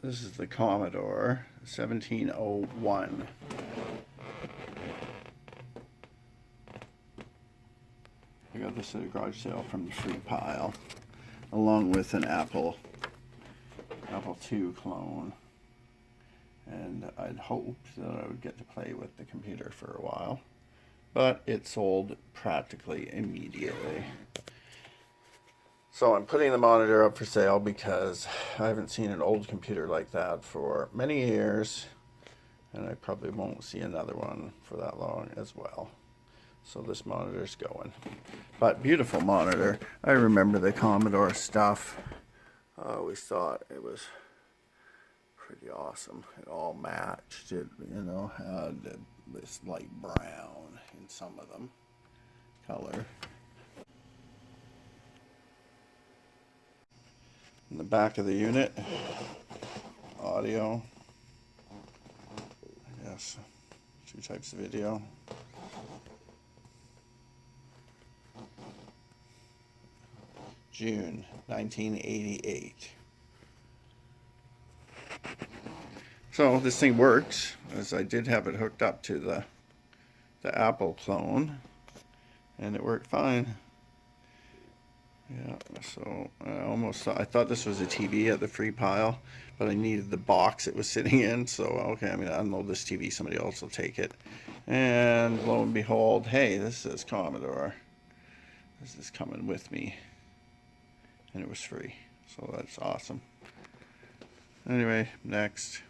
This is the Commodore 1701. I got this at a garage sale from the free pile, along with an Apple II clone. And I'd hoped that I would get to play with the computer for a while, but it sold practically immediately. So I'm putting the monitor up for sale because I haven't seen an old computer like that for many years, and I probably won't see another one for that long as well. So this monitor's going. But beautiful monitor. I remember the Commodore stuff. I always thought it was pretty awesome. It all matched. It, had this light brown in some of them color. In the back of the unit, audio. I guess 2 types of video. June 1988. So this thing works, as I did have it hooked up to the Apple clone, and it worked fine. Yeah, so I thought this was a TV at the free pile, but I needed the box it was sitting in, so okay, I'm going to unload this TV, somebody else will take it. And lo and behold, hey, this says Commodore. This is coming with me. And it was free, so that's awesome. Anyway, next.